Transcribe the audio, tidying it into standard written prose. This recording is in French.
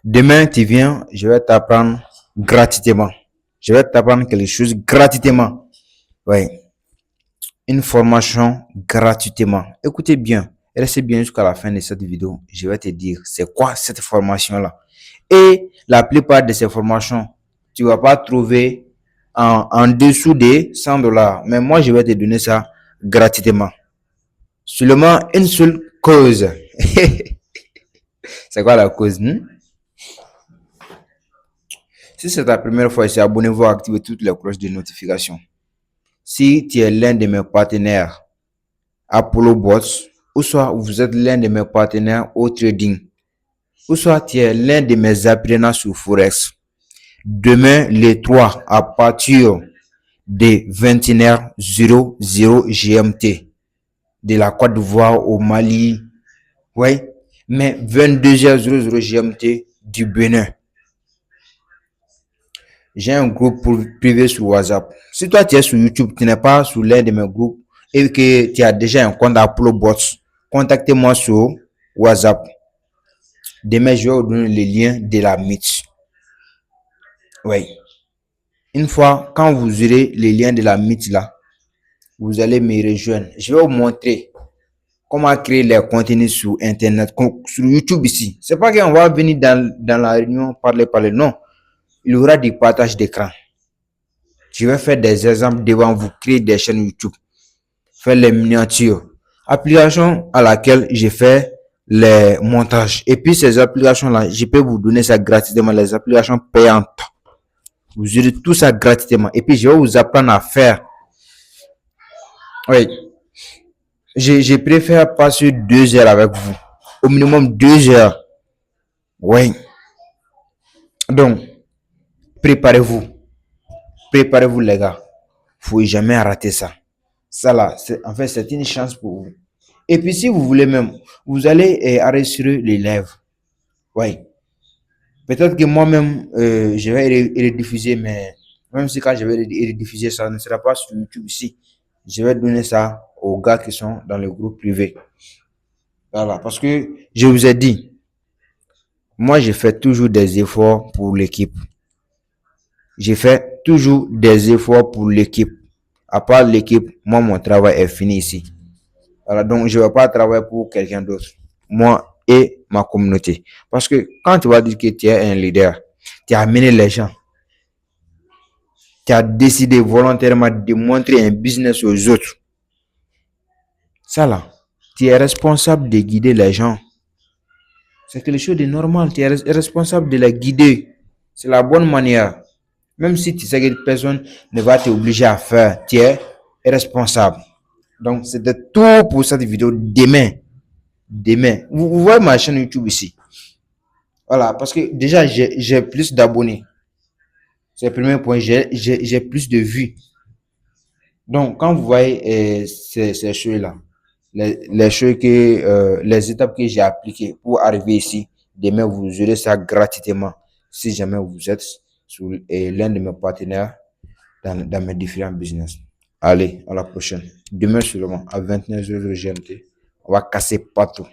Demain, tu viens, je vais t'apprendre gratuitement. Je vais t'apprendre quelque chose gratuitement. Oui, une formation gratuitement. Écoutez bien, restez bien jusqu'à la fin de cette vidéo. Je vais te dire c'est quoi cette formation-là. Et la plupart de ces formations, tu ne vas pas trouver en dessous de 100 dollars. Mais moi, je vais te donner ça gratuitement. Seulement une seule cause. C'est quoi la cause? Si c'est ta première fois ici, abonnez-vous et activez toutes les cloches de notification. Si tu es l'un de mes partenaires Apollo Bots, ou soit vous êtes l'un de mes partenaires au trading, ou soit tu es l'un de mes apprenants sur Forex, demain, le 3, à partir de 21h00 GMT, de la Côte d'Ivoire au Mali, oui, mais 22h00 GMT du Bénin. J'ai un groupe privé sur WhatsApp. Si toi tu es sur YouTube, tu n'es pas sur l'un de mes groupes et que tu as déjà un compte Apollo Bots, contactez-moi sur WhatsApp. Demain, je vais vous donner le lien de la Meet. Oui. Une fois, quand vous aurez le lien de la Meet là, vous allez me rejoindre. Je vais vous montrer comment créer les contenus sur Internet, sur YouTube ici. C'est pas qu'on va venir dans la réunion parler. Non. Il y aura du partage d'écran. Je vais faire des exemples devant vous, créer des chaînes YouTube, faire les miniatures, application à laquelle j'ai fait les montages. Et puis ces applications-là, je peux vous donner ça gratuitement, les applications payantes. Vous aurez tout ça gratuitement. Et puis je vais vous apprendre à faire. Oui. Je préfère passer 2 heures avec vous. Au minimum 2 heures. Oui. Donc, préparez-vous. Préparez-vous les gars. Faut jamais rater ça. Ça là, en fait, c'est une chance pour vous. Et puis si vous voulez même, vous allez enregistrer les lives. Oui. Peut-être que moi-même, je vais rediffuser, mais même si quand je vais rediffuser, ça ne sera pas sur YouTube ici. Je vais donner ça aux gars qui sont dans le groupe privé. Voilà, parce que je vous ai dit, moi, je fais toujours des efforts pour l'équipe. Je fais toujours des efforts pour l'équipe. À part l'équipe, moi, mon travail est fini ici. Voilà, donc je ne vais pas travailler pour quelqu'un d'autre. Moi et ma communauté. Parce que quand tu vas dire que tu es un leader, tu as amené les gens, tu as décidé volontairement de montrer un business aux autres. Ça là, tu es responsable de guider les gens. C'est quelque chose de normal. Tu es responsable de les guider. C'est la bonne manière. Même si tu sais que personne ne va t'obliger à faire, tu es responsable. Donc, c'était tout pour cette vidéo. Demain. Vous voyez ma chaîne YouTube ici. Voilà, parce que déjà, j'ai plus d'abonnés. C'est le premier point. J'ai plus de vues. Donc, quand vous voyez ces choses-là, les choses les étapes que j'ai appliquées pour arriver ici, demain, vous aurez ça gratuitement si jamais vous êtes sur l'un de mes partenaires dans mes différents business. Allez, à la prochaine. Demain seulement, à 21h GMT, on va casser partout.